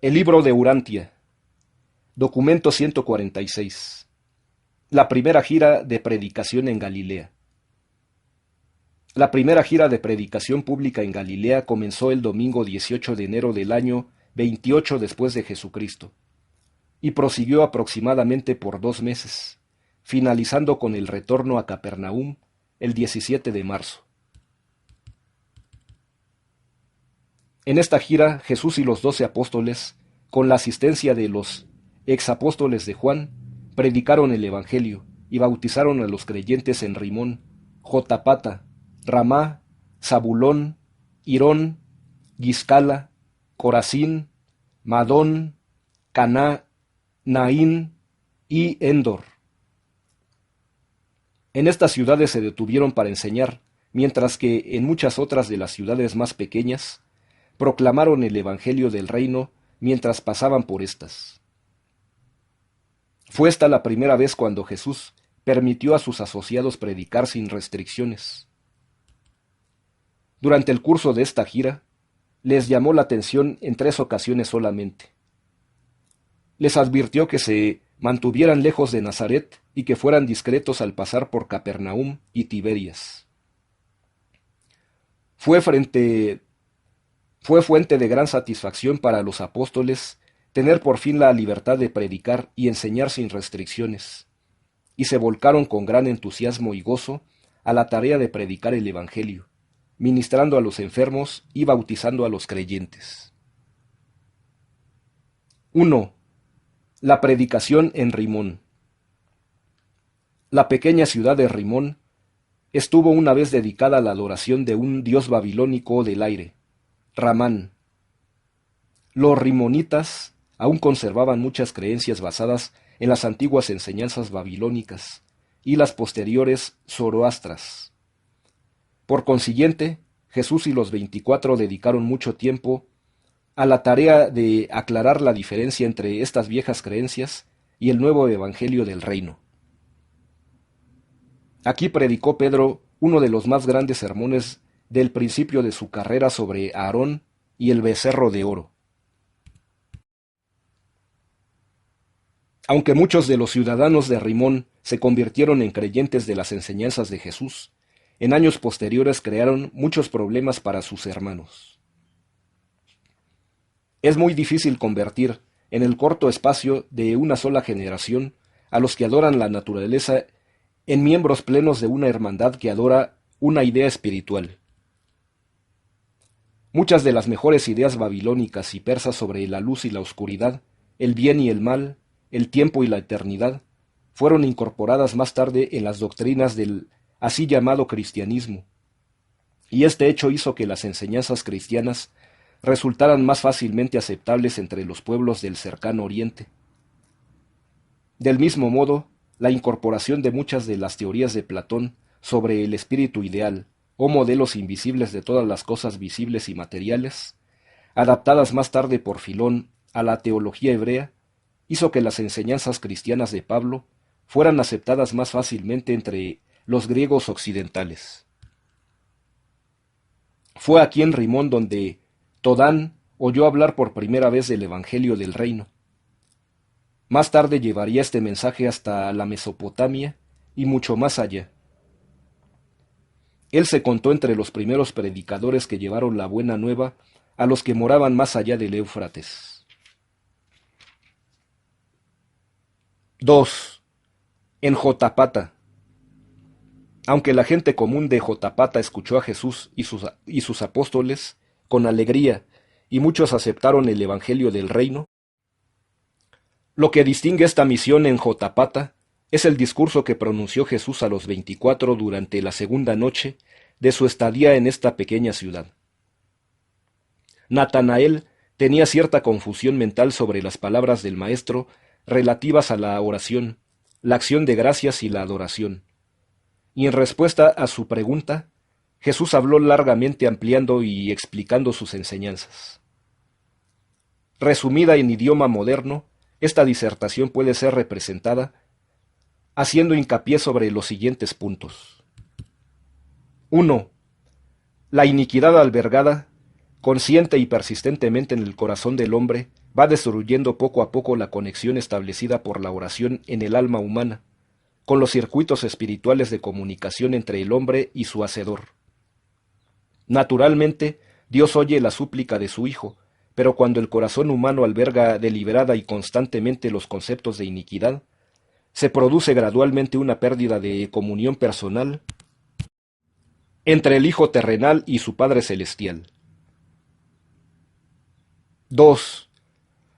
El libro de Urantia. Documento 146. La primera gira de predicación en Galilea. La primera gira de predicación pública en Galilea comenzó el domingo 18 de enero del año 28 después de Jesucristo, y prosiguió aproximadamente por 2 meses, finalizando con el retorno a Capernaum el 17 de marzo. En esta gira, Jesús y los 12 apóstoles, con la asistencia de los exapóstoles de Juan, predicaron el Evangelio y bautizaron a los creyentes en Rimón, Jotapata, Ramá, Zabulón, Irón, Guiscala, Corazín, Madón, Caná, Naín y Endor. En estas ciudades se detuvieron para enseñar, mientras que en muchas otras de las ciudades más pequeñas proclamaron el Evangelio del reino mientras pasaban por estas. Fue esta la primera vez cuando Jesús permitió a sus asociados predicar sin restricciones. Durante el curso de esta gira, les llamó la atención en 3 ocasiones solamente. Les advirtió que se mantuvieran lejos de Nazaret y que fueran discretos al pasar por Capernaum y Tiberias. Fue fuente de gran satisfacción para los apóstoles tener por fin la libertad de predicar y enseñar sin restricciones, y se volcaron con gran entusiasmo y gozo a la tarea de predicar el Evangelio, ministrando a los enfermos y bautizando a los creyentes. 1. La predicación en Rimón. La pequeña ciudad de Rimón estuvo una vez dedicada a la adoración de un dios babilónico del aire, Ramán. Los rimonitas aún conservaban muchas creencias basadas en las antiguas enseñanzas babilónicas y las posteriores zoroastras. Por consiguiente, Jesús y los 24 dedicaron mucho tiempo a la tarea de aclarar la diferencia entre estas viejas creencias y el nuevo evangelio del reino. Aquí predicó Pedro uno de los más grandes sermones del principio de su carrera sobre Aarón y el becerro de oro. Aunque muchos de los ciudadanos de Rimón se convirtieron en creyentes de las enseñanzas de Jesús, en años posteriores crearon muchos problemas para sus hermanos. Es muy difícil convertir, en el corto espacio de una sola generación, a los que adoran la naturaleza en miembros plenos de una hermandad que adora una idea espiritual. Muchas de las mejores ideas babilónicas y persas sobre la luz y la oscuridad, el bien y el mal, el tiempo y la eternidad, fueron incorporadas más tarde en las doctrinas del así llamado cristianismo, y este hecho hizo que las enseñanzas cristianas resultaran más fácilmente aceptables entre los pueblos del cercano Oriente. Del mismo modo, la incorporación de muchas de las teorías de Platón sobre el espíritu ideal, o modelos invisibles de todas las cosas visibles y materiales, adaptadas más tarde por Filón a la teología hebrea, hizo que las enseñanzas cristianas de Pablo fueran aceptadas más fácilmente entre los griegos occidentales. Fue aquí en Rimón donde Todán oyó hablar por primera vez del Evangelio del Reino. Más tarde llevaría este mensaje hasta la Mesopotamia y mucho más allá. Él se contó entre los primeros predicadores que llevaron la buena nueva a los que moraban más allá del Éufrates. 2. En Jotapata. Aunque la gente común de Jotapata escuchó a Jesús y sus apóstoles con alegría, y muchos aceptaron el Evangelio del reino, lo que distingue esta misión en Jotapata es el discurso que pronunció Jesús a los 24 durante la segunda noche de su estadía en esta pequeña ciudad. Natanael tenía cierta confusión mental sobre las palabras del Maestro relativas a la oración, la acción de gracias y la adoración. Y en respuesta a su pregunta, Jesús habló largamente ampliando y explicando sus enseñanzas. Resumida en idioma moderno, esta disertación puede ser representada haciendo hincapié sobre los siguientes puntos. 1. La iniquidad albergada consciente y persistentemente en el corazón del hombre, va destruyendo poco a poco la conexión establecida por la oración en el alma humana, con los circuitos espirituales de comunicación entre el hombre y su Hacedor. Naturalmente, Dios oye la súplica de su Hijo, pero cuando el corazón humano alberga deliberada y constantemente los conceptos de iniquidad, se produce gradualmente una pérdida de comunión personal entre el Hijo terrenal y su Padre celestial. 2.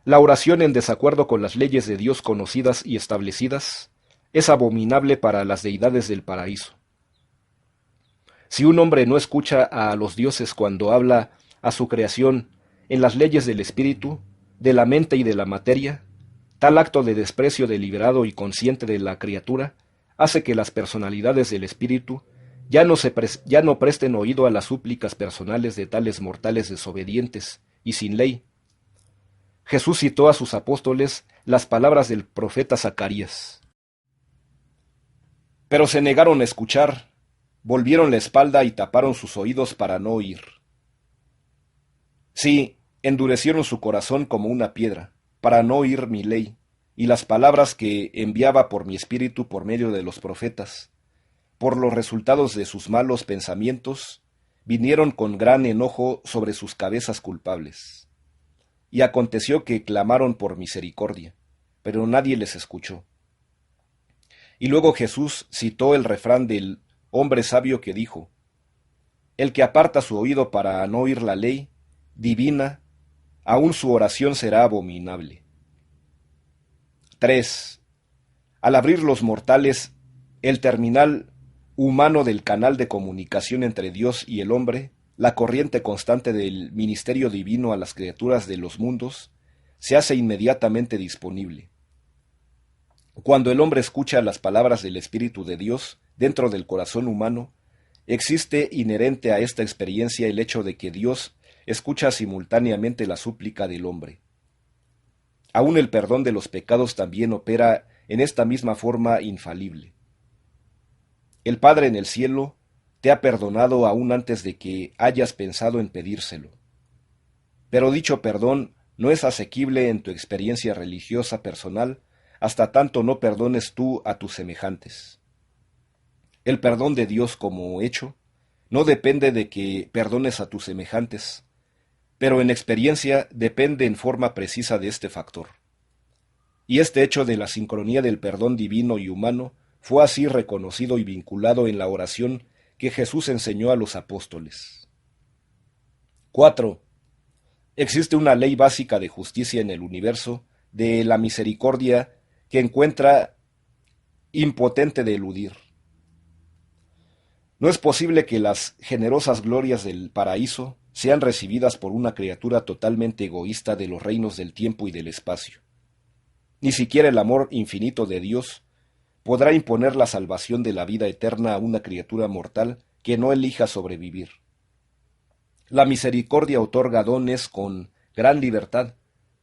La oración en desacuerdo con las leyes de Dios conocidas y establecidas es abominable para las deidades del paraíso. Si un hombre no escucha a los dioses cuando habla a su creación en las leyes del espíritu, de la mente y de la materia, tal acto de desprecio deliberado y consciente de la criatura hace que las personalidades del espíritu ya no presten oído a las súplicas personales de tales mortales desobedientes y sin ley. Jesús citó a sus apóstoles las palabras del profeta Zacarías. Pero se negaron a escuchar, volvieron la espalda y taparon sus oídos para no oír. Sí, endurecieron su corazón como una piedra, para no oír mi ley, y las palabras que enviaba por mi espíritu por medio de los profetas. Por los resultados de sus malos pensamientos, vinieron con gran enojo sobre sus cabezas culpables. Y aconteció que clamaron por misericordia, pero nadie les escuchó. Y luego Jesús citó el refrán del hombre sabio que dijo: el que aparta su oído para no oír la ley divina, aún su oración será abominable. 3. Al abrir los mortales el terminal humano del canal de comunicación entre Dios y el hombre, la corriente constante del ministerio divino a las criaturas de los mundos se hace inmediatamente disponible. Cuando el hombre escucha las palabras del Espíritu de Dios dentro del corazón humano, existe inherente a esta experiencia el hecho de que Dios escucha simultáneamente la súplica del hombre. Aún el perdón de los pecados también opera en esta misma forma infalible. El Padre en el cielo te ha perdonado aún antes de que hayas pensado en pedírselo. Pero dicho perdón no es asequible en tu experiencia religiosa personal hasta tanto no perdones tú a tus semejantes. El perdón de Dios como hecho no depende de que perdones a tus semejantes, pero en experiencia depende en forma precisa de este factor. Y este hecho de la sincronía del perdón divino y humano fue así reconocido y vinculado en la oración que Jesús enseñó a los apóstoles. 4. Existe una ley básica de justicia en el universo de la misericordia que encuentra impotente de eludir. No es posible que las generosas glorias del paraíso sean recibidas por una criatura totalmente egoísta de los reinos del tiempo y del espacio. Ni siquiera el amor infinito de Dios podrá imponer la salvación de la vida eterna a una criatura mortal que no elija sobrevivir. La misericordia otorga dones con gran libertad,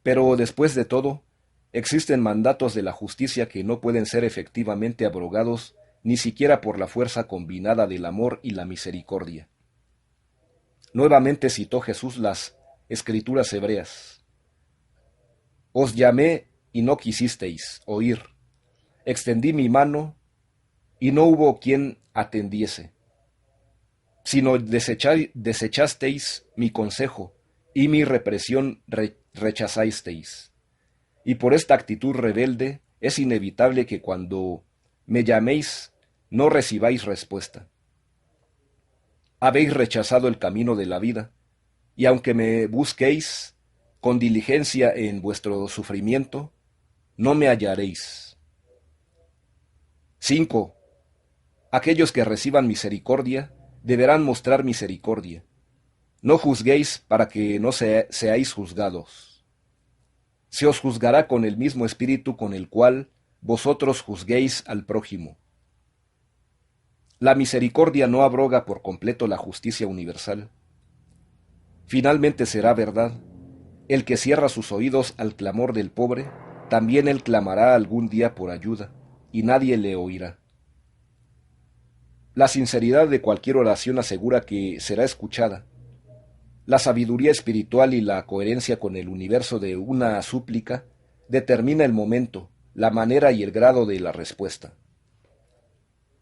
pero después de todo, existen mandatos de la justicia que no pueden ser efectivamente abrogados ni siquiera por la fuerza combinada del amor y la misericordia. Nuevamente citó Jesús las Escrituras hebreas. Os llamé y no quisisteis oír. Extendí mi mano y no hubo quien atendiese. Sino desechasteis mi consejo y mi represión rechazasteis. Y por esta actitud rebelde es inevitable que cuando me llaméis no recibáis respuesta. Habéis rechazado el camino de la vida, y aunque me busquéis con diligencia en vuestro sufrimiento, no me hallaréis. 5. Aquellos que reciban misericordia deberán mostrar misericordia. No juzguéis para que no seáis juzgados. Se os juzgará con el mismo espíritu con el cual vosotros juzguéis al prójimo. La misericordia no abroga por completo la justicia universal. Finalmente será verdad, el que cierra sus oídos al clamor del pobre, también él clamará algún día por ayuda, y nadie le oirá. La sinceridad de cualquier oración asegura que será escuchada. La sabiduría espiritual y la coherencia con el universo de una súplica determina el momento, la manera y el grado de la respuesta.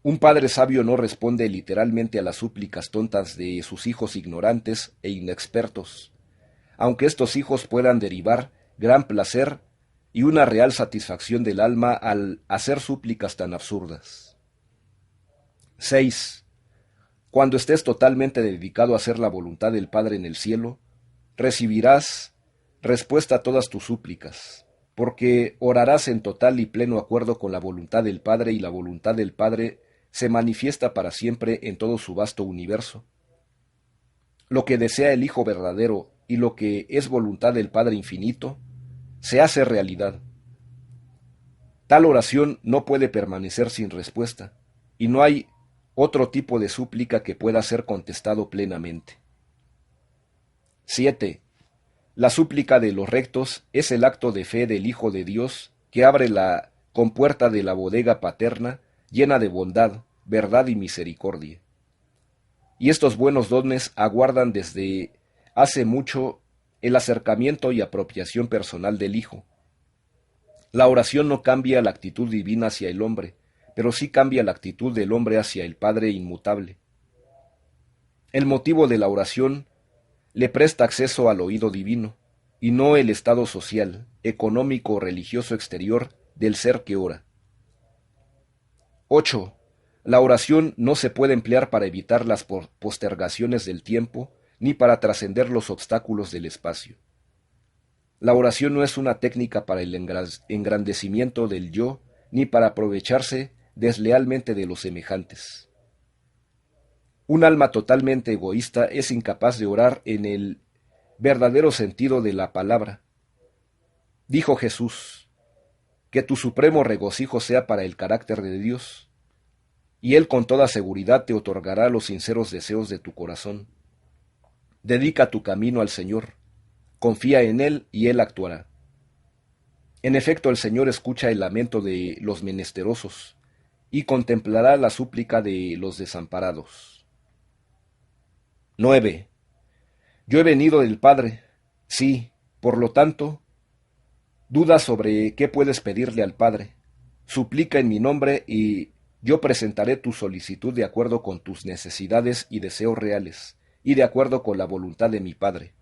Un padre sabio no responde literalmente a las súplicas tontas de sus hijos ignorantes e inexpertos, aunque estos hijos puedan derivar gran placer y una real satisfacción del alma al hacer súplicas tan absurdas. 6. Cuando estés totalmente dedicado a hacer la voluntad del Padre en el cielo, recibirás respuesta a todas tus súplicas, porque orarás en total y pleno acuerdo con la voluntad del Padre, y la voluntad del Padre se manifiesta para siempre en todo su vasto universo. Lo que desea el Hijo verdadero y lo que es voluntad del Padre infinito, se hace realidad. Tal oración no puede permanecer sin respuesta, y no hay otro tipo de súplica que pueda ser contestado plenamente. 7. La súplica de los rectos es el acto de fe del Hijo de Dios que abre la compuerta de la bodega paterna llena de bondad, verdad y misericordia. Y estos buenos dones aguardan desde hace mucho el acercamiento y apropiación personal del Hijo. La oración no cambia la actitud divina hacia el hombre, pero sí cambia la actitud del hombre hacia el Padre inmutable. El motivo de la oración le presta acceso al oído divino, y no el estado social, económico o religioso exterior del ser que ora. 8. La oración no se puede emplear para evitar las postergaciones del tiempo, ni para trascender los obstáculos del espacio. La oración no es una técnica para el engrandecimiento del yo, ni para aprovecharse deslealmente de los semejantes. Un alma totalmente egoísta es incapaz de orar en el verdadero sentido de la palabra. Dijo Jesús, que tu supremo regocijo sea para el carácter de Dios, y Él con toda seguridad te otorgará los sinceros deseos de tu corazón. Dedica tu camino al Señor, confía en Él y Él actuará. En efecto, el Señor escucha el lamento de los menesterosos, y contemplará la súplica de los desamparados. 9. Yo he venido del Padre, sí, por lo tanto, duda sobre qué puedes pedirle al Padre. Suplica en mi nombre y yo presentaré tu solicitud de acuerdo con tus necesidades y deseos reales, y de acuerdo con la voluntad de mi Padre.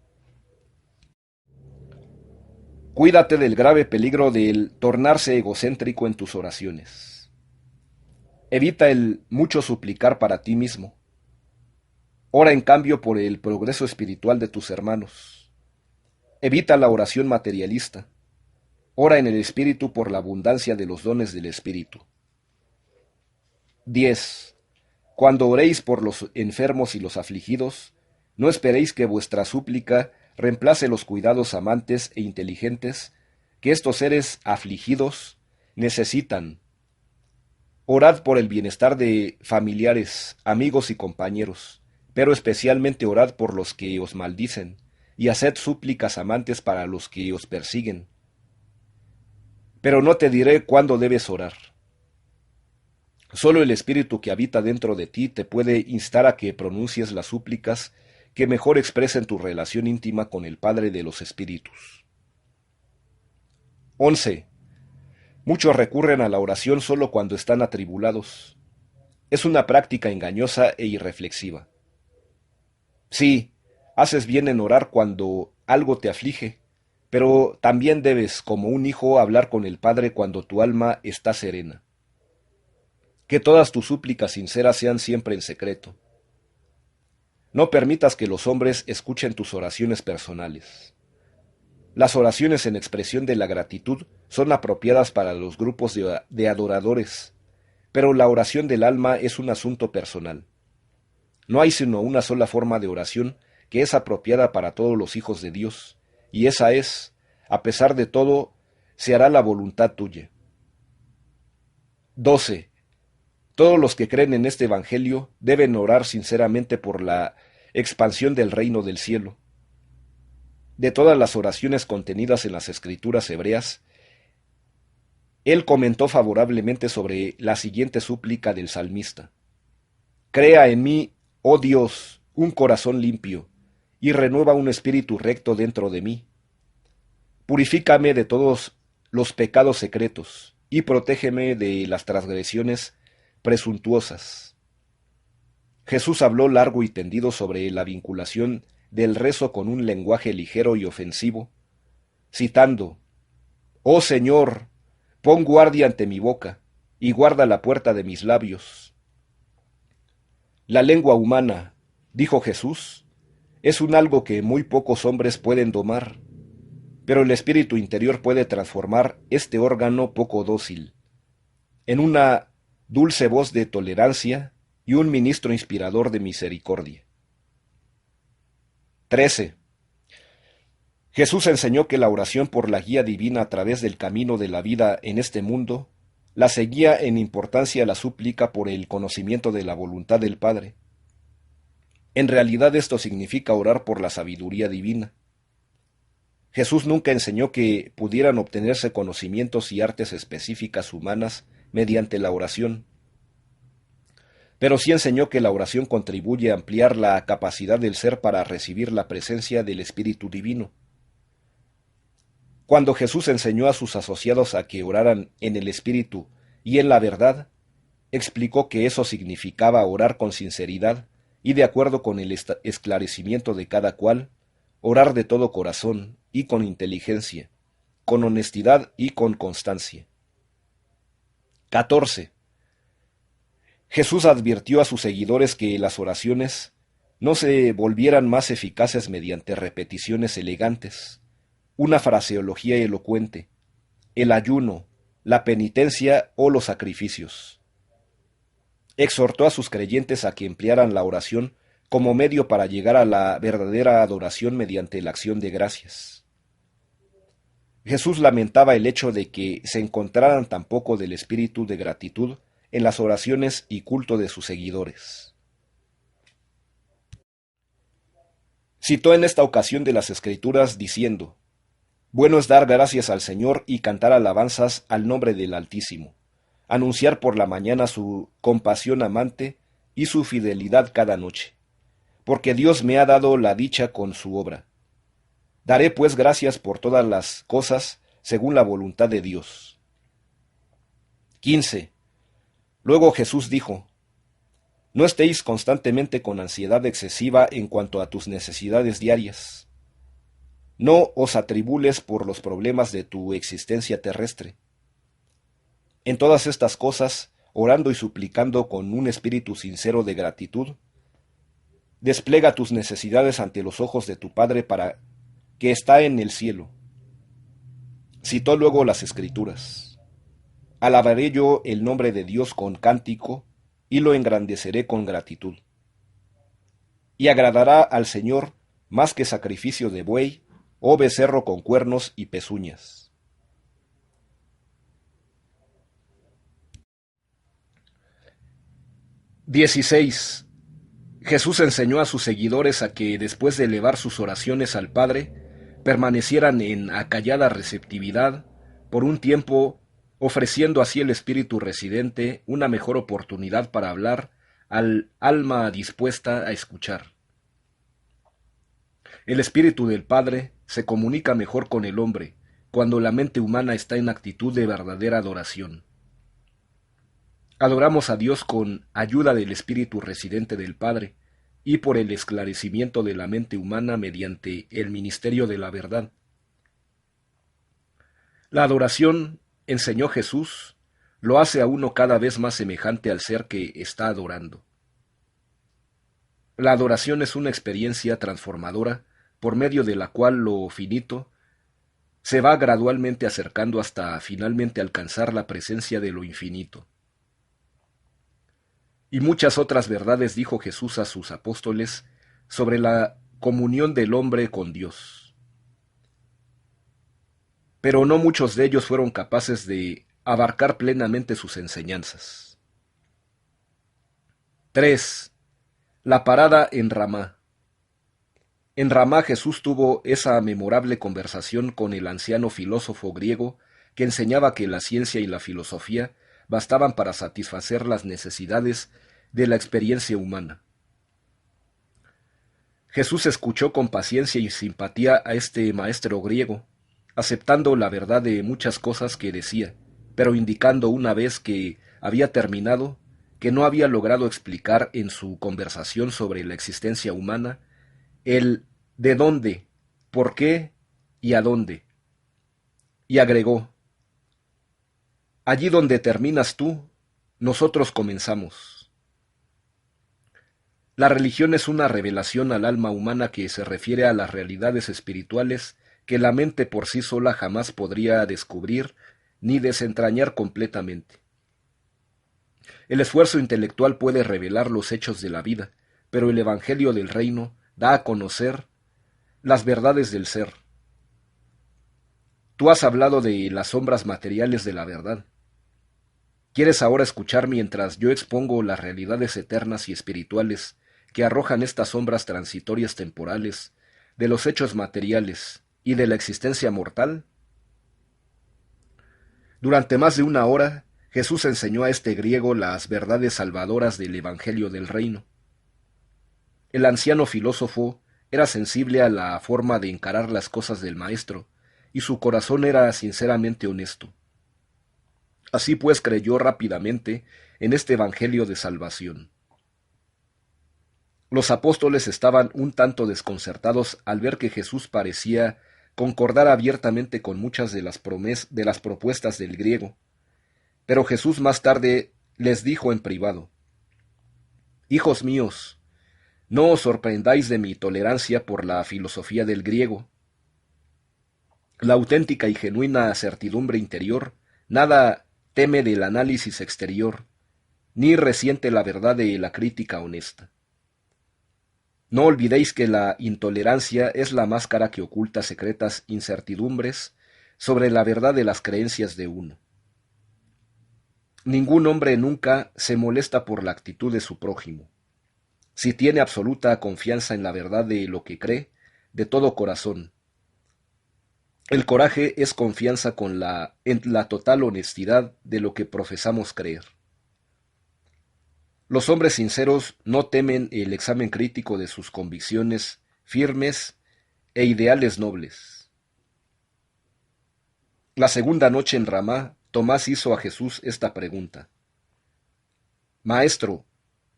Cuídate del grave peligro del tornarse egocéntrico en tus oraciones. Evita el mucho suplicar para ti mismo. Ora en cambio por el progreso espiritual de tus hermanos. Evita la oración materialista. Ora en el Espíritu por la abundancia de los dones del Espíritu. 10. Cuando oréis por los enfermos y los afligidos, no esperéis que vuestra súplica reemplace los cuidados amantes e inteligentes que estos seres afligidos necesitan. Orad por el bienestar de familiares, amigos y compañeros, pero especialmente orad por los que os maldicen, y haced súplicas amantes para los que os persiguen. Pero no te diré cuándo debes orar. Solo el Espíritu que habita dentro de ti te puede instar a que pronuncies las súplicas que mejor expresen tu relación íntima con el Padre de los Espíritus. 11. Muchos recurren a la oración solo cuando están atribulados. Es una práctica engañosa e irreflexiva. Sí, haces bien en orar cuando algo te aflige, pero también debes, como un hijo, hablar con el Padre cuando tu alma está serena. Que todas tus súplicas sinceras sean siempre en secreto. No permitas que los hombres escuchen tus oraciones personales. Las oraciones en expresión de la gratitud son apropiadas para los grupos de adoradores, pero la oración del alma es un asunto personal. No hay sino una sola forma de oración que es apropiada para todos los hijos de Dios, y esa es, a pesar de todo, se hará la voluntad tuya. 12. Todos los que creen en este Evangelio deben orar sinceramente por la expansión del reino del cielo. De todas las oraciones contenidas en las Escrituras hebreas, él comentó favorablemente sobre la siguiente súplica del salmista. Crea en mí, oh Dios, un corazón limpio, y renueva un espíritu recto dentro de mí. Purifícame de todos los pecados secretos, y protégeme de las transgresiones presuntuosas. Jesús habló largo y tendido sobre la vinculación del rezo con un lenguaje ligero y ofensivo, citando: «Oh Señor, pon guardia ante mi boca, y guarda la puerta de mis labios». La lengua humana, dijo Jesús, es un algo que muy pocos hombres pueden domar, pero el espíritu interior puede transformar este órgano poco dócil en una dulce voz de tolerancia y un ministro inspirador de misericordia. 13. Jesús enseñó que la oración por la guía divina a través del camino de la vida en este mundo la seguía en importancia la súplica por el conocimiento de la voluntad del Padre. En realidad esto significa orar por la sabiduría divina. Jesús nunca enseñó que pudieran obtenerse conocimientos y artes específicas humanas mediante la oración, pero sí enseñó que la oración contribuye a ampliar la capacidad del ser para recibir la presencia del Espíritu Divino. Cuando Jesús enseñó a sus asociados a que oraran en el Espíritu y en la verdad, explicó que eso significaba orar con sinceridad y de acuerdo con el esclarecimiento de cada cual, orar de todo corazón y con inteligencia, con honestidad y con constancia. 14. Jesús advirtió a sus seguidores que las oraciones no se volvieran más eficaces mediante repeticiones elegantes, una fraseología elocuente, el ayuno, la penitencia o los sacrificios. Exhortó a sus creyentes a que emplearan la oración como medio para llegar a la verdadera adoración mediante la acción de gracias. Jesús lamentaba el hecho de que se encontraran tan poco del espíritu de gratitud en las oraciones y culto de sus seguidores. Citó en esta ocasión de las Escrituras diciendo: «Bueno es dar gracias al Señor y cantar alabanzas al nombre del Altísimo, anunciar por la mañana su compasión amante y su fidelidad cada noche, porque Dios me ha dado la dicha con su obra. Daré pues gracias por todas las cosas según la voluntad de Dios». 15. Luego Jesús dijo: «No estéis constantemente con ansiedad excesiva en cuanto a tus necesidades diarias. No os atribules por los problemas de tu existencia terrestre. En todas estas cosas, orando y suplicando con un espíritu sincero de gratitud, despliega tus necesidades ante los ojos de tu Padre para que está en el cielo». Citó luego las Escrituras: «Alabaré yo el nombre de Dios con cántico, y lo engrandeceré con gratitud. Y agradará al Señor más que sacrificio de buey, o becerro con cuernos y pezuñas». 16. Jesús enseñó a sus seguidores a que, después de elevar sus oraciones al Padre, permanecieran en acallada receptividad por un tiempo, ofreciendo así al espíritu residente una mejor oportunidad para hablar al alma dispuesta a escuchar. El espíritu del Padre se comunica mejor con el hombre cuando la mente humana está en actitud de verdadera adoración. Adoramos a Dios con ayuda del espíritu residente del Padre y por el esclarecimiento de la mente humana mediante el ministerio de la verdad. La adoración, enseñó Jesús, lo hace a uno cada vez más semejante al ser que está adorando. La adoración es una experiencia transformadora por medio de la cual lo finito se va gradualmente acercando hasta finalmente alcanzar la presencia de lo infinito. Y muchas otras verdades dijo Jesús a sus apóstoles sobre la comunión del hombre con Dios. Pero no muchos de ellos fueron capaces de abarcar plenamente sus enseñanzas. 3. La parada en Ramá. En Ramá Jesús tuvo esa memorable conversación con el anciano filósofo griego que enseñaba que la ciencia y la filosofía bastaban para satisfacer las necesidades de la experiencia humana. Jesús escuchó con paciencia y simpatía a este maestro griego, aceptando la verdad de muchas cosas que decía, pero indicando una vez que había terminado que no había logrado explicar en su conversación sobre la existencia humana el de dónde, por qué y a dónde. Y agregó, allí donde terminas tú, nosotros comenzamos. La religión es una revelación al alma humana que se refiere a las realidades espirituales que la mente por sí sola jamás podría descubrir ni desentrañar completamente. El esfuerzo intelectual puede revelar los hechos de la vida, pero el Evangelio del Reino da a conocer las verdades del ser. Tú has hablado de las sombras materiales de la verdad. ¿Quieres ahora escuchar mientras yo expongo las realidades eternas y espirituales que arrojan estas sombras transitorias temporales de los hechos materiales y de la existencia mortal? Durante más de una hora, Jesús enseñó a este griego las verdades salvadoras del Evangelio del Reino. El anciano filósofo era sensible a la forma de encarar las cosas del Maestro, y su corazón era sinceramente honesto. Así pues creyó rápidamente en este Evangelio de salvación. Los apóstoles estaban un tanto desconcertados al ver que Jesús parecía concordar abiertamente con muchas de las propuestas del griego. Pero Jesús más tarde les dijo en privado, «Hijos míos, no os sorprendáis de mi tolerancia por la filosofía del griego. La auténtica y genuina certidumbre interior nada teme del análisis exterior, ni resiente la verdad de la crítica honesta. No olvidéis que la intolerancia es la máscara que oculta secretas incertidumbres sobre la verdad de las creencias de uno. Ningún hombre nunca se molesta por la actitud de su prójimo. Si tiene absoluta confianza en la verdad de lo que cree, de todo corazón. El coraje es confianza en la total honestidad de lo que profesamos creer. Los hombres sinceros no temen el examen crítico de sus convicciones firmes e ideales nobles. La segunda noche en Ramá, Tomás hizo a Jesús esta pregunta. Maestro,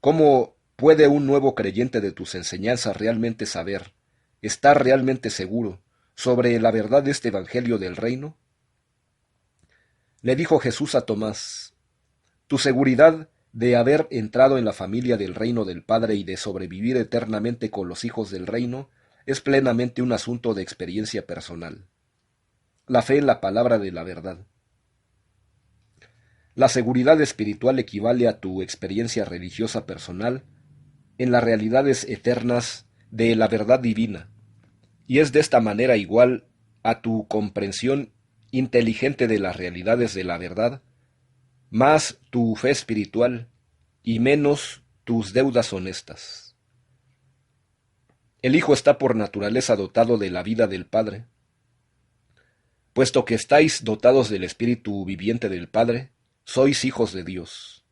¿cómo puede un nuevo creyente de tus enseñanzas realmente saber, estar realmente seguro sobre la verdad de este Evangelio del Reino? Le dijo Jesús a Tomás, tu seguridad de haber entrado en la familia del reino del Padre y de sobrevivir eternamente con los hijos del reino es plenamente un asunto de experiencia personal. La fe en la palabra de la verdad. La seguridad espiritual equivale a tu experiencia religiosa personal en las realidades eternas de la verdad divina, y es de esta manera igual a tu comprensión inteligente de las realidades de la verdad, más tu fe espiritual y menos tus deudas honestas. El Hijo está por naturaleza dotado de la vida del Padre. Puesto que estáis dotados del Espíritu viviente del Padre, sois hijos de Dios.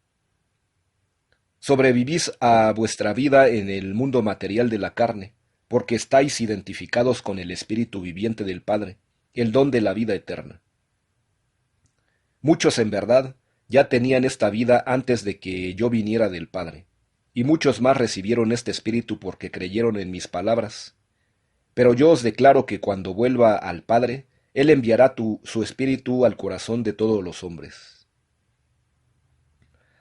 Sobrevivís a vuestra vida en el mundo material de la carne, porque estáis identificados con el Espíritu viviente del Padre, el don de la vida eterna. Muchos, en verdad, ya tenían esta vida antes de que yo viniera del Padre, y muchos más recibieron este Espíritu porque creyeron en mis palabras. Pero yo os declaro que cuando vuelva al Padre, Él enviará su Espíritu al corazón de todos los hombres.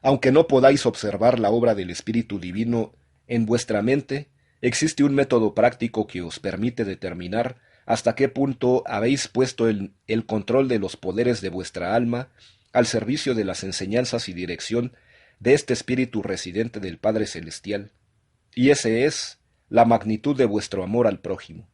Aunque no podáis observar la obra del Espíritu Divino en vuestra mente, existe un método práctico que os permite determinar hasta qué punto habéis puesto el control de los poderes de vuestra alma al servicio de las enseñanzas y dirección de este Espíritu residente del Padre Celestial, y ese es la magnitud de vuestro amor al prójimo.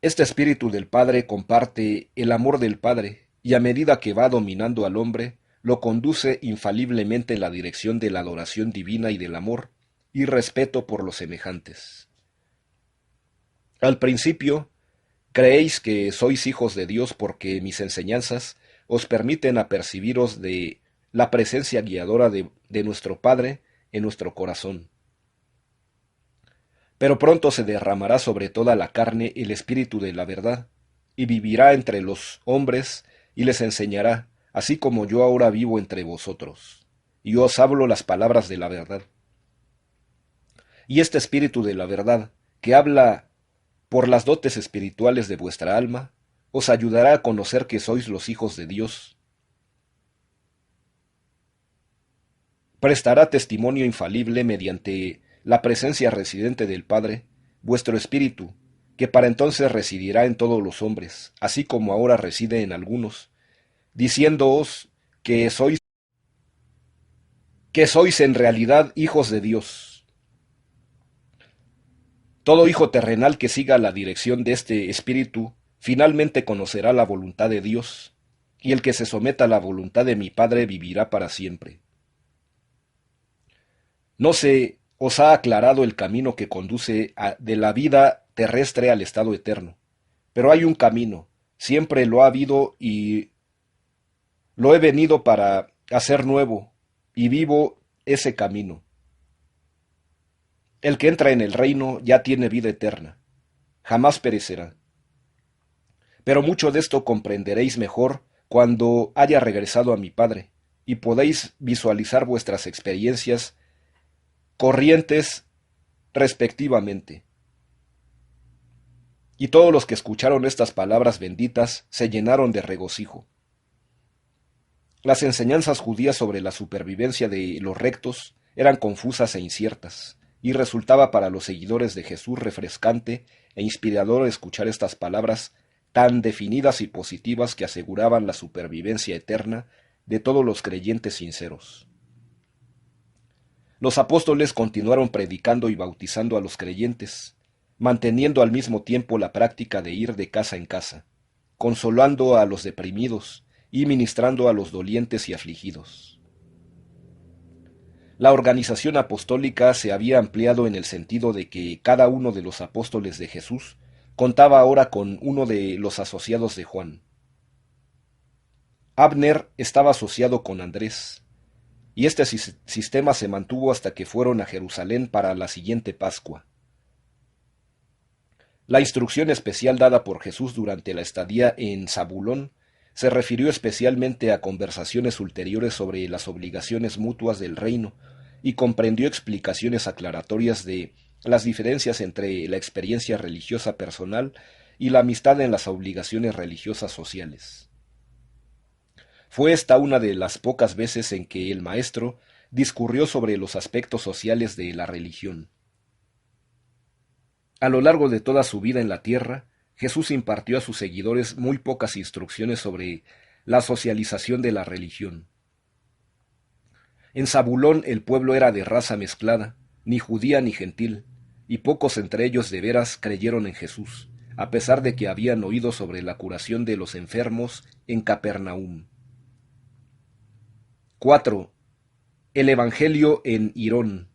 Este Espíritu del Padre comparte el amor del Padre, y a medida que va dominando al hombre, lo conduce infaliblemente en la dirección de la adoración divina y del amor y respeto por los semejantes. Al principio, creéis que sois hijos de Dios porque mis enseñanzas os permiten apercibiros de la presencia guiadora de nuestro Padre en nuestro corazón. Pero pronto se derramará sobre toda la carne el Espíritu de la verdad, y vivirá entre los hombres, y les enseñará, así como yo ahora vivo entre vosotros. Y os hablo las palabras de la verdad. Y este Espíritu de la verdad, que habla por las dotes espirituales de vuestra alma, os ayudará a conocer que sois los hijos de Dios. Prestará testimonio infalible mediante la presencia residente del Padre, vuestro Espíritu, que para entonces residirá en todos los hombres, así como ahora reside en algunos, diciéndoos que sois en realidad hijos de Dios. Todo hijo terrenal que siga la dirección de este Espíritu finalmente conocerá la voluntad de Dios, y el que se someta a la voluntad de mi Padre vivirá para siempre. No se os ha aclarado el camino que conduce de la vida terrestre al estado eterno, pero hay un camino, siempre lo ha habido y lo he venido para hacer nuevo, y vivo ese camino. El que entra en el reino ya tiene vida eterna, jamás perecerá. Pero mucho de esto comprenderéis mejor cuando haya regresado a mi Padre, y podéis visualizar vuestras experiencias corrientes respectivamente. Y todos los que escucharon estas palabras benditas se llenaron de regocijo. Las enseñanzas judías sobre la supervivencia de los rectos eran confusas e inciertas, y resultaba para los seguidores de Jesús refrescante e inspirador escuchar estas palabras tan definidas y positivas que aseguraban la supervivencia eterna de todos los creyentes sinceros. Los apóstoles continuaron predicando y bautizando a los creyentes, manteniendo al mismo tiempo la práctica de ir de casa en casa, consolando a los deprimidos y ministrando a los dolientes y afligidos. La organización apostólica se había ampliado en el sentido de que cada uno de los apóstoles de Jesús contaba ahora con uno de los asociados de Juan. Abner estaba asociado con Andrés, y este sistema se mantuvo hasta que fueron a Jerusalén para la siguiente Pascua. La instrucción especial dada por Jesús durante la estadía en Zabulón se refirió especialmente a conversaciones ulteriores sobre las obligaciones mutuas del reino y comprendió explicaciones aclaratorias de las diferencias entre la experiencia religiosa personal y la amistad en las obligaciones religiosas sociales. Fue esta una de las pocas veces en que el maestro discurrió sobre los aspectos sociales de la religión. A lo largo de toda su vida en la tierra, Jesús impartió a sus seguidores muy pocas instrucciones sobre la socialización de la religión. En Zabulón el pueblo era de raza mezclada, ni judía ni gentil, y pocos entre ellos de veras creyeron en Jesús, a pesar de que habían oído sobre la curación de los enfermos en Capernaum. 4. El Evangelio en Irón.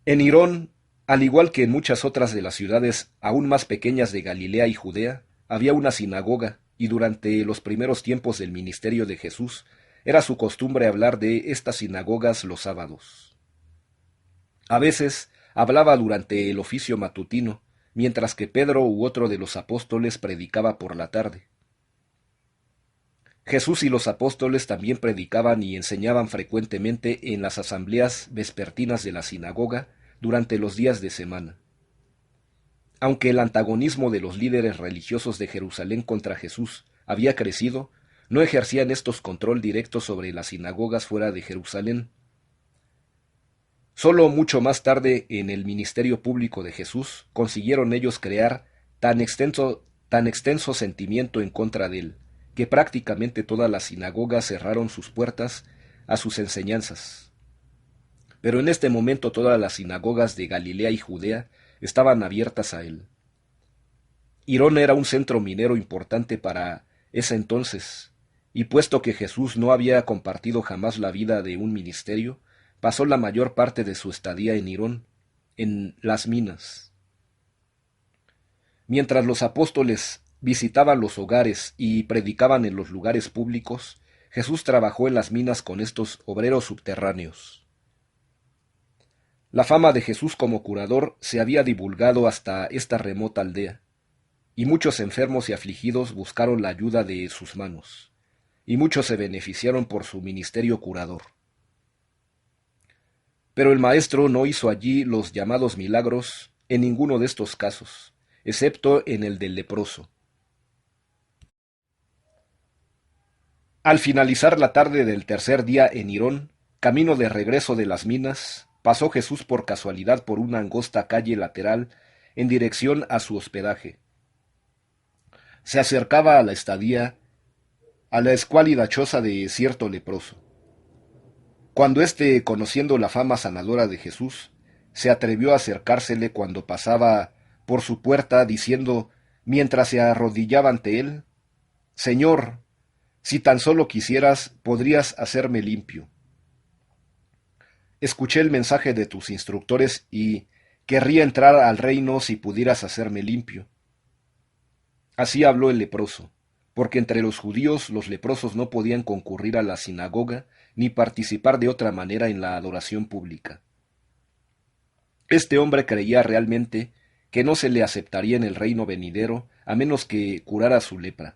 En Irón, al igual que en muchas otras de las ciudades aún más pequeñas de Galilea y Judea, había una sinagoga, y durante los primeros tiempos del ministerio de Jesús, era su costumbre hablar de estas sinagogas los sábados. A veces hablaba durante el oficio matutino, mientras que Pedro u otro de los apóstoles predicaba por la tarde. Jesús y los apóstoles también predicaban y enseñaban frecuentemente en las asambleas vespertinas de la sinagoga durante los días de semana. Aunque el antagonismo de los líderes religiosos de Jerusalén contra Jesús había crecido, no ejercían estos control directo sobre las sinagogas fuera de Jerusalén. Solo mucho más tarde, en el ministerio público de Jesús, consiguieron ellos crear tan extenso sentimiento en contra de él, que prácticamente todas las sinagogas cerraron sus puertas a sus enseñanzas. Pero en este momento todas las sinagogas de Galilea y Judea estaban abiertas a él. Irón era un centro minero importante para ese entonces, y puesto que Jesús no había compartido jamás la vida de un ministerio, pasó la mayor parte de su estadía en Irón, en las minas. Mientras los apóstoles visitaban los hogares y predicaban en los lugares públicos, Jesús trabajó en las minas con estos obreros subterráneos. La fama de Jesús como curador se había divulgado hasta esta remota aldea, y muchos enfermos y afligidos buscaron la ayuda de sus manos, y muchos se beneficiaron por su ministerio curador. Pero el maestro no hizo allí los llamados milagros en ninguno de estos casos, excepto en el del leproso. Al finalizar la tarde del tercer día en Irón, camino de regreso de las minas, pasó Jesús por casualidad por una angosta calle lateral en dirección a su hospedaje. Se acercaba a la estadía, a la escuálida choza de cierto leproso. Cuando éste, conociendo la fama sanadora de Jesús, se atrevió a acercársele cuando pasaba por su puerta, diciendo, mientras se arrodillaba ante él, «Señor, si tan solo quisieras, podrías hacerme limpio. Escuché el mensaje de tus instructores y querría entrar al reino si pudieras hacerme limpio». Así habló el leproso, porque entre los judíos los leprosos no podían concurrir a la sinagoga ni participar de otra manera en la adoración pública. Este hombre creía realmente que no se le aceptaría en el reino venidero a menos que curara su lepra.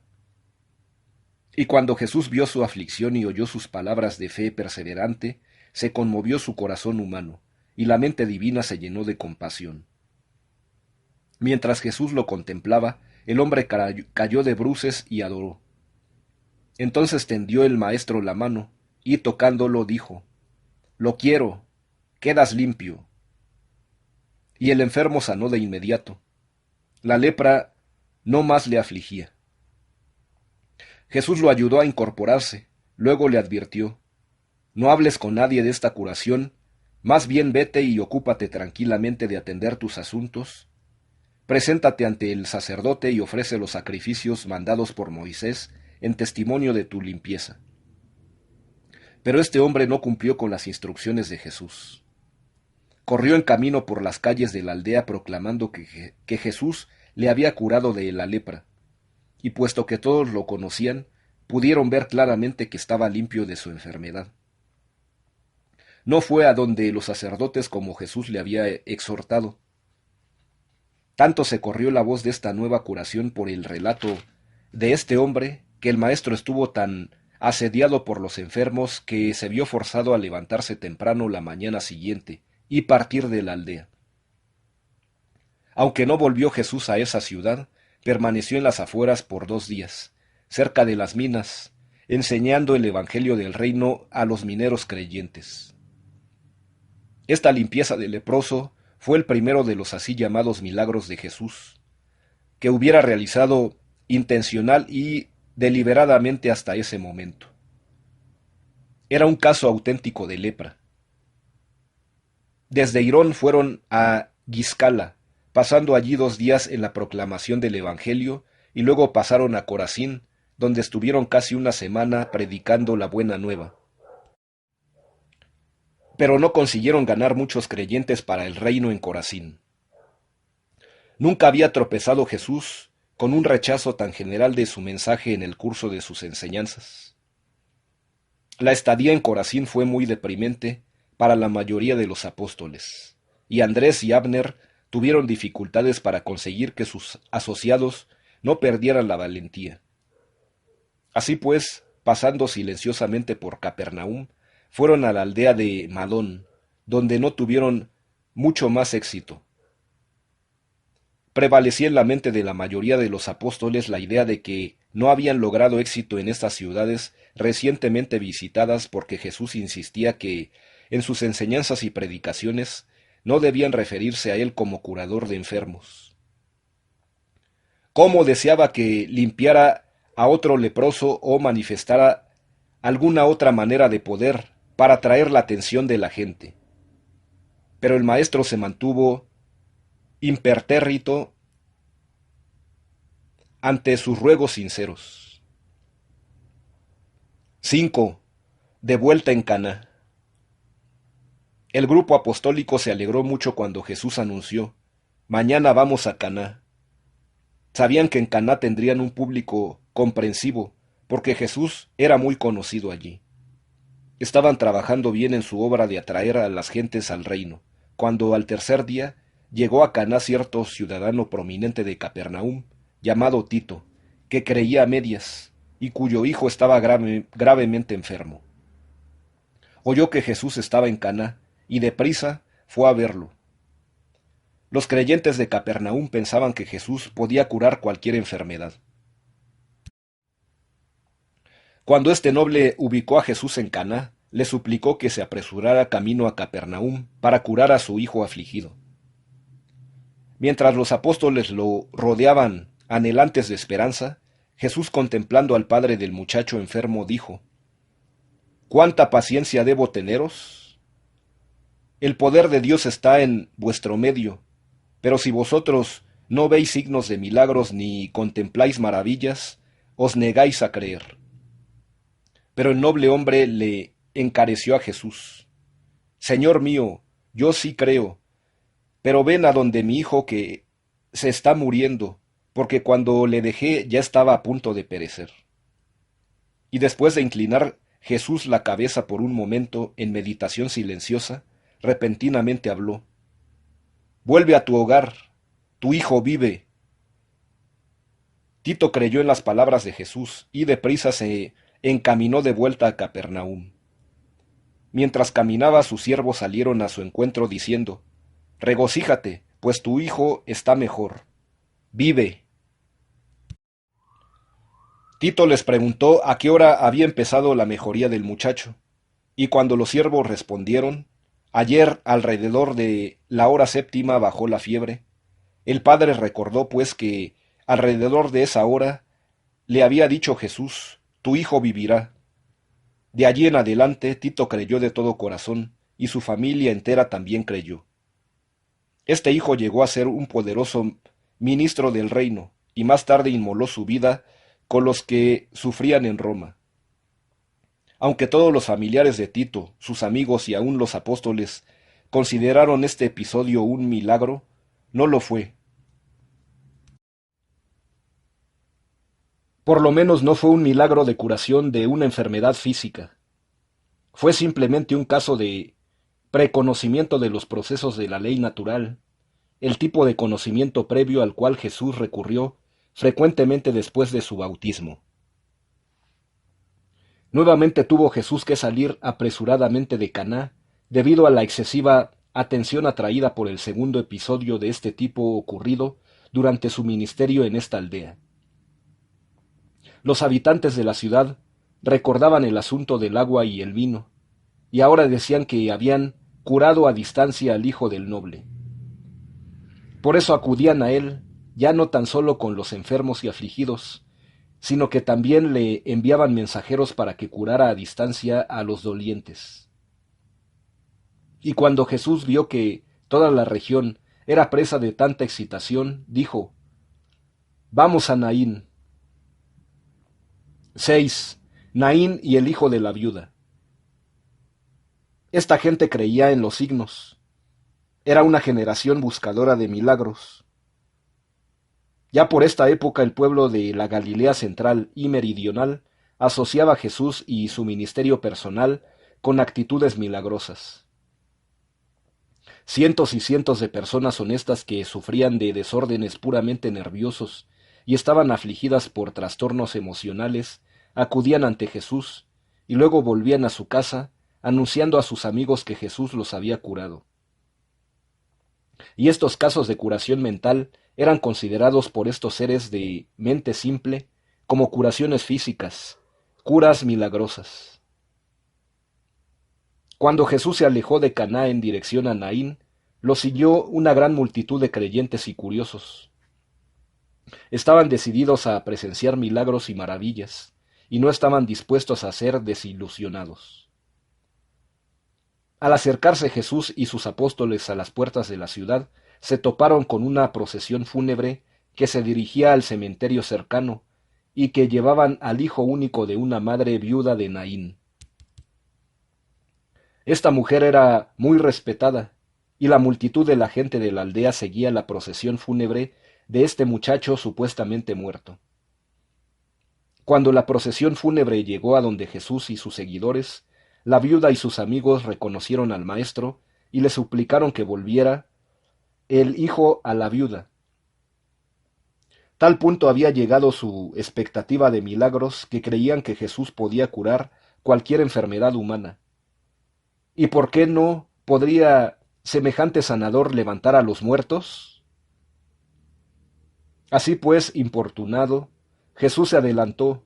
Y cuando Jesús vio su aflicción y oyó sus palabras de fe perseverante, se conmovió su corazón humano, y la mente divina se llenó de compasión. Mientras Jesús lo contemplaba, el hombre cayó de bruces y adoró. Entonces tendió el maestro la mano, y tocándolo dijo, «Lo quiero, quedas limpio». Y el enfermo sanó de inmediato. La lepra no más le afligía. Jesús lo ayudó a incorporarse, luego le advirtió, «No hables con nadie de esta curación, más bien vete y ocúpate tranquilamente de atender tus asuntos. Preséntate ante el sacerdote y ofrece los sacrificios mandados por Moisés en testimonio de tu limpieza». Pero este hombre no cumplió con las instrucciones de Jesús. Corrió en camino por las calles de la aldea proclamando que Jesús le había curado de la lepra, y puesto que todos lo conocían, pudieron ver claramente que estaba limpio de su enfermedad. No fue a donde los sacerdotes como Jesús le había exhortado. Tanto se corrió la voz de esta nueva curación por el relato de este hombre que el maestro estuvo tan asediado por los enfermos que se vio forzado a levantarse temprano la mañana siguiente y partir de la aldea. Aunque no volvió Jesús a esa ciudad, permaneció en las afueras por 2 días, cerca de las minas, enseñando el evangelio del reino a los mineros creyentes. Esta limpieza del leproso fue el primero de los así llamados milagros de Jesús, que hubiera realizado intencional y deliberadamente hasta ese momento. Era un caso auténtico de lepra. Desde Irón fueron a Guiscala, pasando allí 2 días en la proclamación del Evangelio, y luego pasaron a Corazín, donde estuvieron casi una semana predicando la buena nueva. Pero no consiguieron ganar muchos creyentes para el reino en Corazín. Nunca había tropezado Jesús con un rechazo tan general de su mensaje en el curso de sus enseñanzas. La estadía en Corazín fue muy deprimente para la mayoría de los apóstoles, y Andrés y Abner tuvieron dificultades para conseguir que sus asociados no perdieran la valentía. Así pues, pasando silenciosamente por Capernaum, fueron a la aldea de Madón, donde no tuvieron mucho más éxito. Prevalecía en la mente de la mayoría de los apóstoles la idea de que no habían logrado éxito en estas ciudades recientemente visitadas porque Jesús insistía que, en sus enseñanzas y predicaciones, no debían referirse a él como curador de enfermos. ¿Cómo deseaba que limpiara a otro leproso o manifestara alguna otra manera de poder para atraer la atención de la gente? Pero el maestro se mantuvo impertérrito ante sus ruegos sinceros. 5. De vuelta en Caná. El grupo apostólico se alegró mucho cuando Jesús anunció: «Mañana vamos a Caná». Sabían que en Caná tendrían un público comprensivo, porque Jesús era muy conocido allí. Estaban trabajando bien en su obra de atraer a las gentes al reino, cuando al tercer día llegó a Caná cierto ciudadano prominente de Capernaum, llamado Tito, que creía a medias, y cuyo hijo estaba gravemente enfermo. Oyó que Jesús estaba en Caná, y deprisa fue a verlo. Los creyentes de Capernaum pensaban que Jesús podía curar cualquier enfermedad. Cuando este noble ubicó a Jesús en Caná, le suplicó que se apresurara camino a Capernaum para curar a su hijo afligido. Mientras los apóstoles lo rodeaban, anhelantes de esperanza, Jesús, contemplando al padre del muchacho enfermo, dijo: ¿Cuánta paciencia debo teneros? El poder de Dios está en vuestro medio, pero si vosotros no veis signos de milagros ni contempláis maravillas, os negáis a creer. Pero el noble hombre le encareció a Jesús: Señor mío, yo sí creo, pero ven a donde mi hijo que se está muriendo, porque cuando le dejé ya estaba a punto de perecer. Y después de inclinar Jesús la cabeza por un momento en meditación silenciosa, repentinamente habló: Vuelve a tu hogar, tu hijo vive. Tito creyó en las palabras de Jesús y deprisa se encaminó de vuelta a Capernaum. Mientras caminaba, sus siervos salieron a su encuentro diciendo: Regocíjate, pues tu hijo está mejor. Vive. Tito les preguntó a qué hora había empezado la mejoría del muchacho, y cuando los siervos respondieron: Ayer, alrededor de la hora séptima, bajó la fiebre. El padre recordó, pues, que alrededor de esa hora le había dicho Jesús: Tu hijo vivirá. De allí en adelante, Tito creyó de todo corazón, y su familia entera también creyó. Este hijo llegó a ser un poderoso ministro del reino, y más tarde inmoló su vida con los que sufrían en Roma. Aunque todos los familiares de Tito, sus amigos y aun los apóstoles consideraron este episodio un milagro, no lo fue. Por lo menos no fue un milagro de curación de una enfermedad física. Fue simplemente un caso de preconocimiento de los procesos de la ley natural, el tipo de conocimiento previo al cual Jesús recurrió frecuentemente después de su bautismo. Nuevamente tuvo Jesús que salir apresuradamente de Caná debido a la excesiva atención atraída por el segundo episodio de este tipo ocurrido durante su ministerio en esta aldea. Los habitantes de la ciudad recordaban el asunto del agua y el vino, y ahora decían que habían curado a distancia al hijo del noble. Por eso acudían a él, ya no tan solo con los enfermos y afligidos, sino que también le enviaban mensajeros para que curara a distancia a los dolientes. Y cuando Jesús vio que toda la región era presa de tanta excitación, dijo: Vamos a Naín. 6. Naín y el hijo de la viuda. Esta gente creía en los signos. Era una generación buscadora de milagros. Ya por esta época el pueblo de la Galilea central y meridional asociaba a Jesús y su ministerio personal con actitudes milagrosas. Cientos y cientos de personas honestas que sufrían de desórdenes puramente nerviosos y estaban afligidas por trastornos emocionales acudían ante Jesús y luego volvían a su casa anunciando a sus amigos que Jesús los había curado. Y estos casos de curación mental eran considerados por estos seres de mente simple como curaciones físicas, curas milagrosas. Cuando Jesús se alejó de Caná en dirección a Naín, lo siguió una gran multitud de creyentes y curiosos. Estaban decididos a presenciar milagros y maravillas, y no estaban dispuestos a ser desilusionados. Al acercarse Jesús y sus apóstoles a las puertas de la ciudad, se toparon con una procesión fúnebre que se dirigía al cementerio cercano y que llevaban al hijo único de una madre viuda de Naín. Esta mujer era muy respetada, y la multitud de la gente de la aldea seguía la procesión fúnebre de este muchacho supuestamente muerto. Cuando la procesión fúnebre llegó a donde Jesús y sus seguidores, la viuda y sus amigos reconocieron al Maestro y le suplicaron que volviera el hijo a la viuda. Tal punto había llegado su expectativa de milagros que creían que Jesús podía curar cualquier enfermedad humana. ¿Y por qué no podría semejante sanador levantar a los muertos? Así pues, importunado, Jesús se adelantó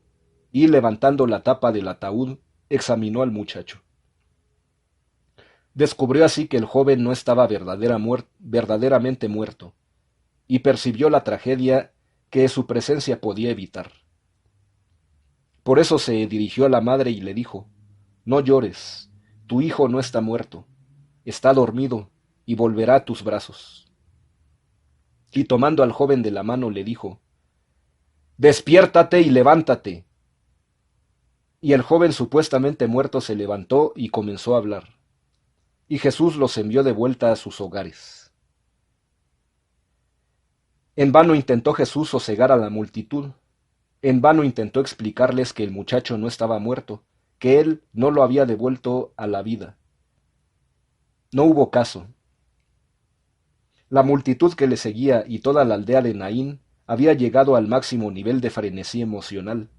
y, levantando la tapa del ataúd, examinó al muchacho. Descubrió así que el joven no estaba verdaderamente muerto, y percibió la tragedia que su presencia podía evitar. Por eso se dirigió a la madre y le dijo: «No llores, tu hijo no está muerto, está dormido y volverá a tus brazos». Y tomando al joven de la mano le dijo: «Despiértate y levántate». Y el joven supuestamente muerto se levantó y comenzó a hablar. Y Jesús los envió de vuelta a sus hogares. En vano intentó Jesús sosegar a la multitud. En vano intentó explicarles que el muchacho no estaba muerto, que él no lo había devuelto a la vida. No hubo caso. La multitud que le seguía y toda la aldea de Naín había llegado al máximo nivel de frenesí emocional.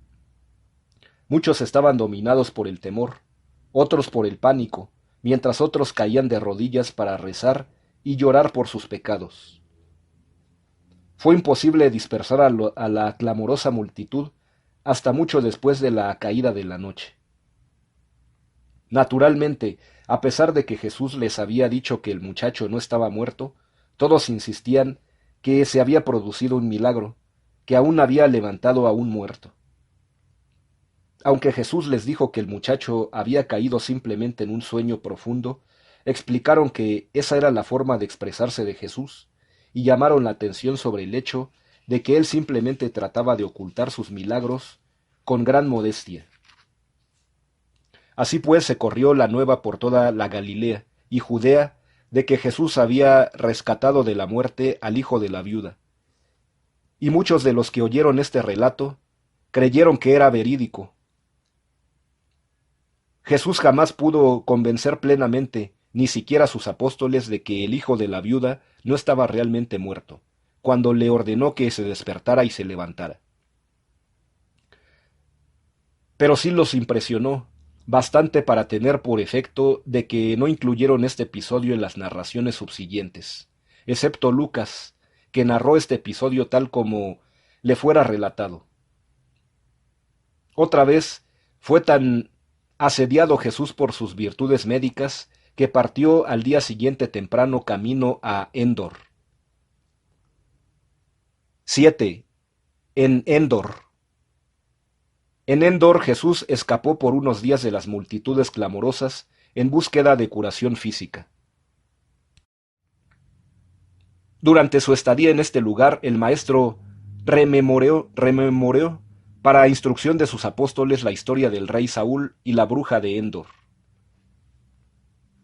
Muchos estaban dominados por el temor, otros por el pánico, mientras otros caían de rodillas para rezar y llorar por sus pecados. Fue imposible dispersar a la clamorosa multitud hasta mucho después de la caída de la noche. Naturalmente, a pesar de que Jesús les había dicho que el muchacho no estaba muerto, todos insistían que se había producido un milagro, que aún había levantado a un muerto. Aunque Jesús les dijo que el muchacho había caído simplemente en un sueño profundo, explicaron que esa era la forma de expresarse de Jesús, y llamaron la atención sobre el hecho de que él simplemente trataba de ocultar sus milagros con gran modestia. Así pues se corrió la nueva por toda la Galilea y Judea de que Jesús había rescatado de la muerte al hijo de la viuda. Y muchos de los que oyeron este relato creyeron que era verídico. Jesús jamás pudo convencer plenamente, ni siquiera a sus apóstoles, de que el hijo de la viuda no estaba realmente muerto, cuando le ordenó que se despertara y se levantara. Pero sí los impresionó, bastante para tener por efecto de que no incluyeron este episodio en las narraciones subsiguientes, excepto Lucas, que narró este episodio tal como le fuera relatado. Otra vez fue tan asediado Jesús por sus virtudes médicas que partió al día siguiente temprano camino a Endor. 7. En Endor. En Endor Jesús escapó por unos días de las multitudes clamorosas en búsqueda de curación física. Durante su estadía en este lugar, el maestro rememoreó para instrucción de sus apóstoles la historia del rey Saúl y la bruja de Endor.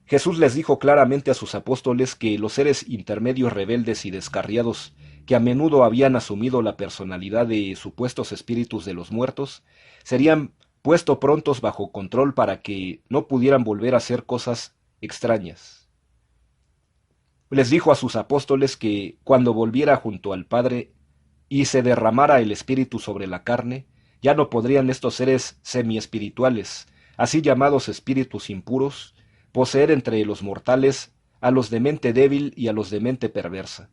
Jesús les dijo claramente a sus apóstoles que los seres intermedios rebeldes y descarriados que a menudo habían asumido la personalidad de supuestos espíritus de los muertos, serían puestos prontos bajo control para que no pudieran volver a hacer cosas extrañas. Les dijo a sus apóstoles que cuando volviera junto al Padre y se derramara el espíritu sobre la carne, ya no podrían estos seres semiespirituales, así llamados espíritus impuros, poseer entre los mortales a los de mente débil y a los de mente perversa.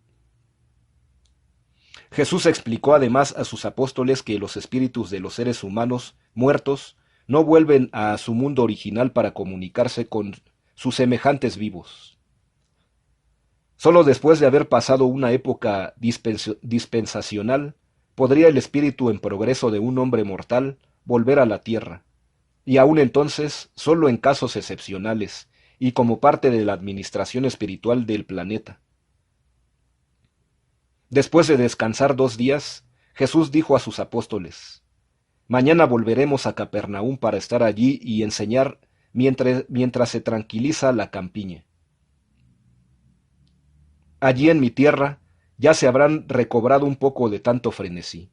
Jesús explicó además a sus apóstoles que los espíritus de los seres humanos muertos no vuelven a su mundo original para comunicarse con sus semejantes vivos. Solo después de haber pasado una época dispensacional, podría el espíritu en progreso de un hombre mortal volver a la tierra, y aún entonces solo en casos excepcionales y como parte de la administración espiritual del planeta. Después de descansar 2 días, Jesús dijo a sus apóstoles: «Mañana volveremos a Capernaum para estar allí y enseñar mientras se tranquiliza la campiña. Allí en mi tierra ya se habrán recobrado un poco de tanto frenesí».